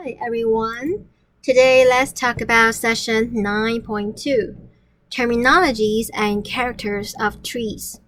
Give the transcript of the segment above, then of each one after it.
Hi everyone. Today let's talk about session 9.2, terminologies and characters of trees.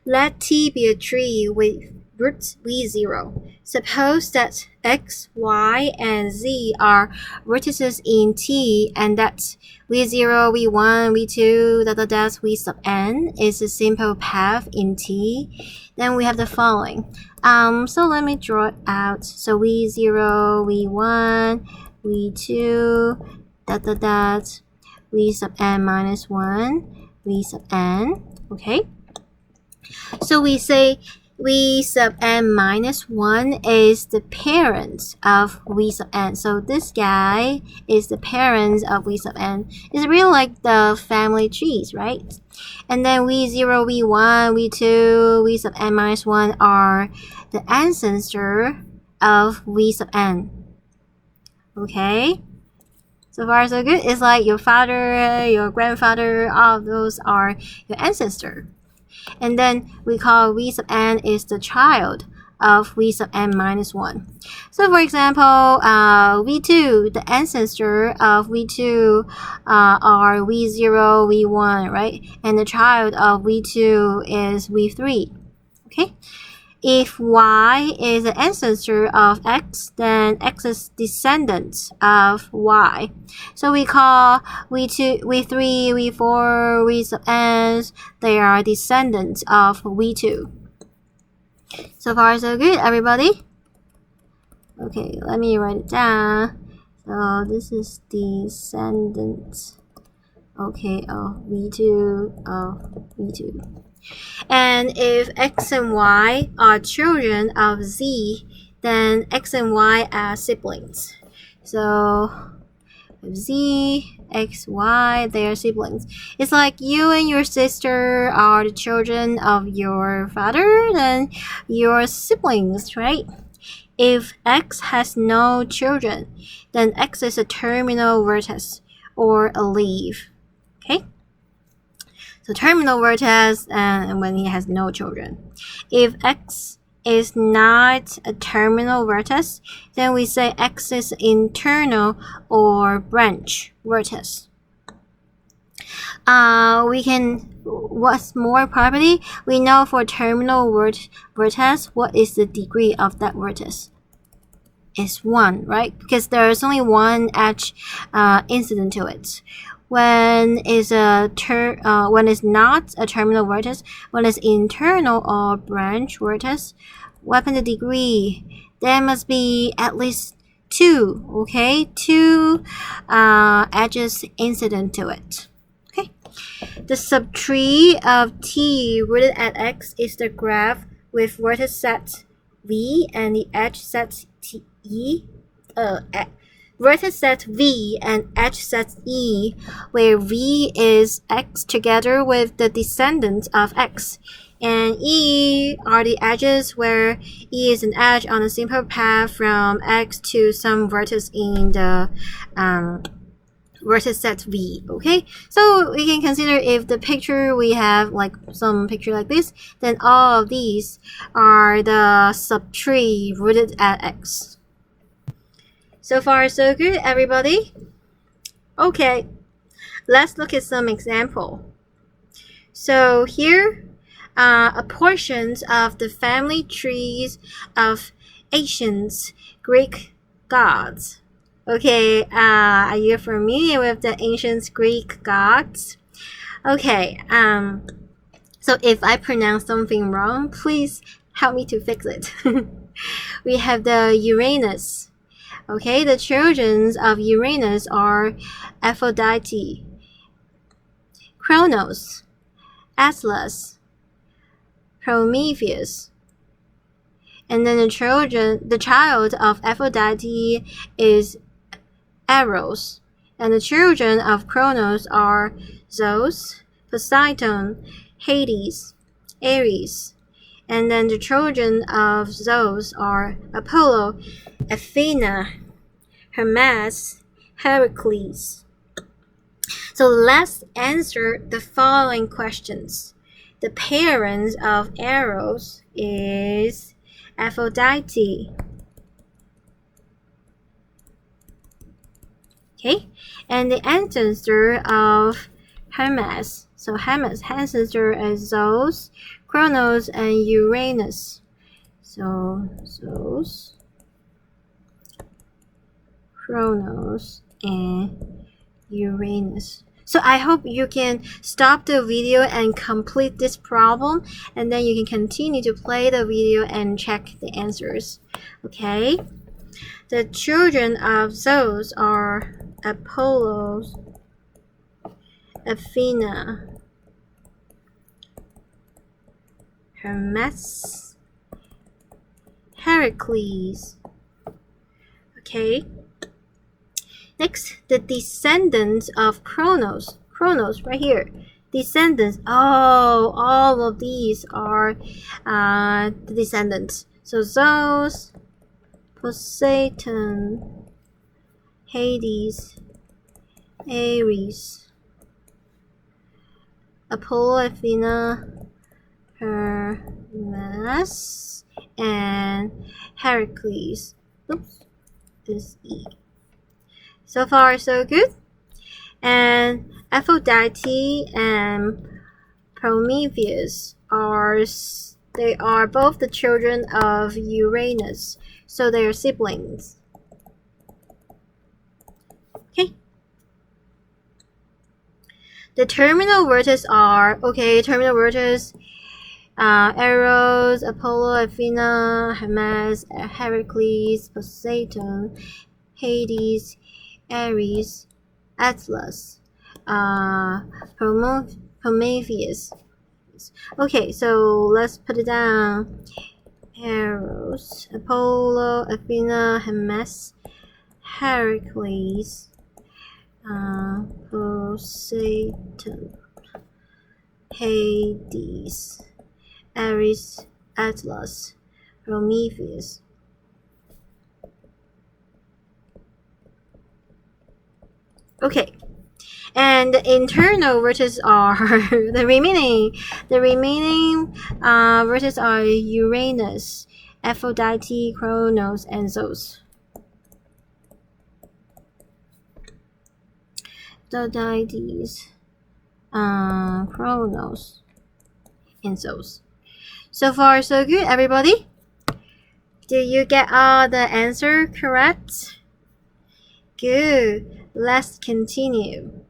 Let T be a tree with roots V0. Suppose that X, Y, and Z are vertices in T and that V0, V1, V2, V sub n is a simple path in T. Then we have the following. So let me draw it out. So V0, V1, V2, V sub n minus 1, V sub n. Okay. So we say V sub n minus 1 is the parent of V sub n. So this guy is the parent of V sub n. It's really like the family trees, right? And then V0, V1, V2, V sub n minus 1 are the ancestor of V sub n. Okay? So far so good. It's like your father, your grandfather, all of those are your ancestor. And then we call V sub n is the child of V sub n minus 1. So for example, V2, the ancestor of V2 are V0, V1, right? And the child of V2 is V3, okay? If Y is the ancestor of X, then X is descendant of Y. So we call V2, V3, V4, V sub n, they are descendants of V2. So far so good, everybody? Okay, let me write it down. So this is descendant, okay, of V2. And if X and Y are children of Z, then X and Y are siblings. So Z, X, Y, they are siblings. It's like you and your sister are the children of your father, then you're siblings, right? If X has no children, then X is a terminal vertex or a leaf. Okay? So terminal vertex and when he has no children. If X is not a terminal vertex, then we say X is internal or branch vertex. What's more property? We know for terminal vertex, what is the degree of that vertex? It's 1, right? Because there is only one edge incident to it. When it's not a terminal vertex, when it's internal or branch vertex, what happened to degree? There must be at least 2, okay? 2 edges incident to it. Okay. The subtree of T rooted at X is the graph with vertex set V and the edge set vertex set V and edge set E, where V is X together with the descendant of X, and E are the edges where E is an edge on a simple path from X to some vertex in the vertex set V, okay? So we can consider if the picture we have like some picture like this, then all of these are the subtree rooted at X. So far so good, everybody? Okay, let's look at some example. So here are portions of the family trees of ancient Greek gods. Okay, are you familiar with the ancient Greek gods? Okay, so if I pronounce something wrong, please help me to fix it. We have the Uranus. Okay, the children of Uranus are Aphrodite, Kronos, Atlas, Prometheus. And then the child of Aphrodite is Eros. And the children of Kronos are Zeus, Poseidon, Hades, Ares. And then the children of Zeus are Apollo, Athena, Hermes, Heracles. So let's answer the following questions. The parents of Eros is Aphrodite. Okay, and the ancestor of Hermes. So Hermes' ancestor is Zeus, Kronos, and Uranus. So Zeus, Kronos, and Uranus. So I hope you can stop the video and complete this problem, and then you can continue to play the video and check the answers. Okay? The children of Zeus are Apollo, Athena, Hermes, Heracles. Okay? Next, the descendants of Kronos. Kronos, right here. Descendants. Oh, all of these are the descendants. So Zeus, Poseidon, Hades, Ares, Apollo, Athena, Hermes, and Heracles. Oops, this E. So far, so good. And Aphrodite and Prometheus are both the children of Uranus, so they are siblings. Okay. The terminal vertices are terminal vertices. Eros, Apollo, Athena, Hermes, Heracles, Poseidon, Hades, Ares, Atlas, Prometheus. Okay, so let's put it down. Eros, Apollo, Athena, Hermes, Heracles, Poseidon, Hades, Ares, Atlas, Prometheus. Okay, and the internal vertices are the remaining vertices are Uranus, Aphrodite, Kronos, and Zeus. Aphrodite, Kronos, and Zeus. So far, so good, everybody. Did you get all the answer correct? Good. Let's continue.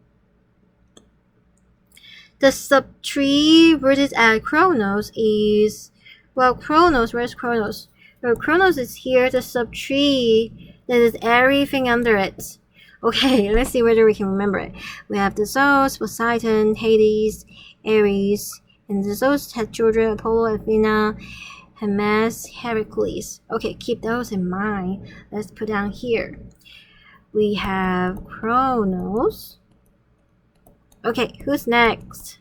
The subtree vertex at Kronos is, well, Kronos, where's Kronos? Well, Kronos is here, the subtree, that is everything under it. Okay, let's see whether we can remember it. We have the Zeus, Poseidon, Hades, Ares, and the Zeus had children, Apollo, Athena, Hermes, Heracles. Okay, keep those in mind. Let's put down here. We have Kronos. Okay, who's next?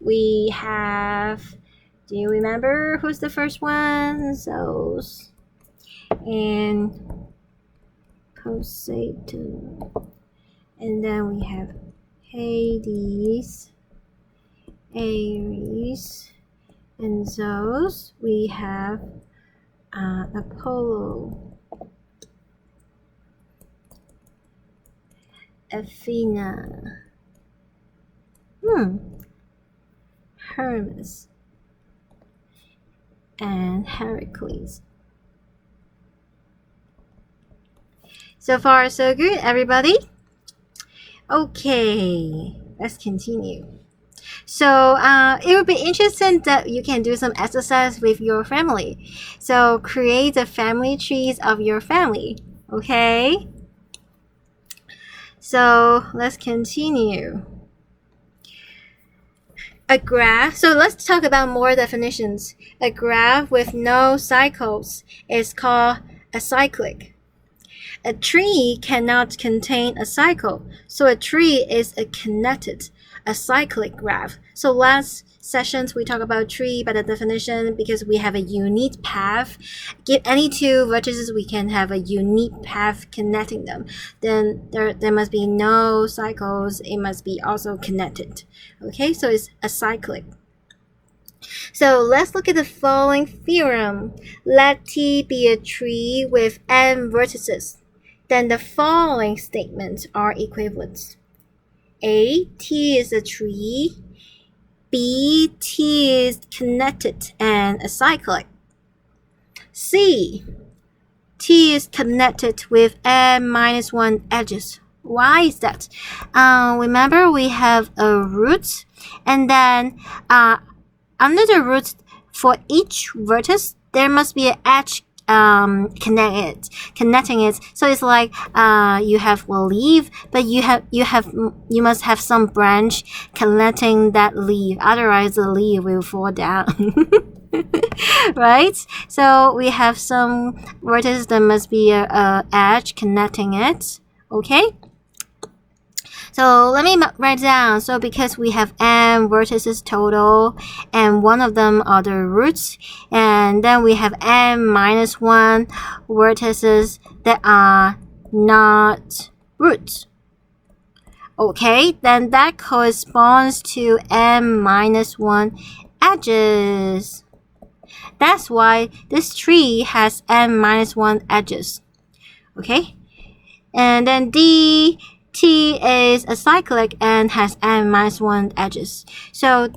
We have, do you remember who's the first one? Zeus and Poseidon. And then we have Hades, Ares, and Zeus. We have Apollo, Athena, Hermes, and Heracles. So far, so good, everybody. Okay, let's continue. So it would be interesting that you can do some exercise with your family. So create the family trees of your family. Okay. So let's continue. A graph. So let's talk about more definitions. A graph with no cycles is called acyclic. A tree cannot contain a cycle, so a tree is a connected, acyclic graph. So last sessions we talked about tree by the definition because we have a unique path. Give any two vertices, we can have a unique path connecting them. Then there must be no cycles. It must be also connected. Okay, so it's acyclic. So let's look at the following theorem. Let T be a tree with n vertices. then the following statements are equivalent. A, T is a tree. B, T is connected and acyclic. C, T is connected with n-1 edges. Why is that? Remember we have a root, and then under the root, for each vertex, there must be an edge connecting it. So it's like you have a leaf, but you must have some branch connecting that leaf. Otherwise, the leaf will fall down. Right? So we have some vertex that must be a edge connecting it. Okay. So let me write down. So because we have n vertices total, and one of them are the roots, and then we have n-1 vertices that are not roots. Okay, then that corresponds to n-1 edges. That's why this tree has n-1 edges. Okay, and then D, T is acyclic and has n-1 edges. So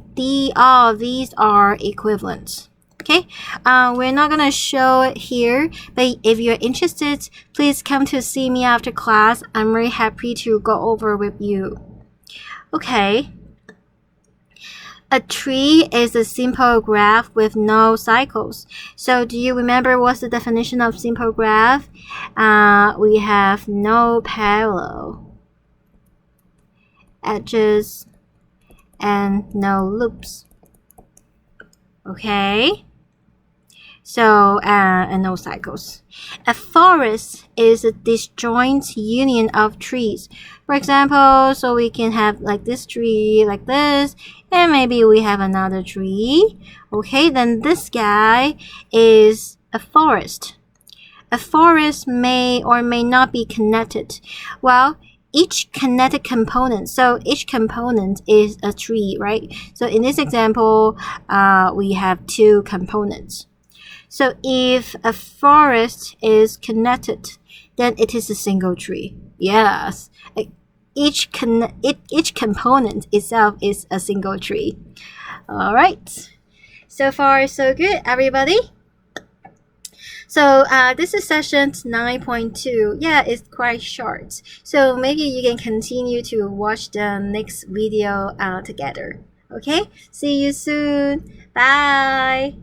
all of these are equivalent. Okay, we're not gonna show it here, but if you're interested, please come to see me after class. I'm very happy to go over with you. Okay. A tree is a simple graph with no cycles. So do you remember what's the definition of simple graph? We have no parallel edges and no loops. Okay. So, and no cycles. A forest is a disjoint union of trees. For example, so we can have like this tree, like this, and maybe we have another tree. Okay, then this guy is a forest. A forest may or may not be connected. Well, each connected component, so each component is a tree, right? So in this example, we have two components. So if a forest is connected, then it is a single tree. Yes, each component itself is a single tree. All right. So far, so good, everybody. So this is session 9.2. Yeah, it's quite short. So maybe you can continue to watch the next video together. Okay? See you soon. Bye.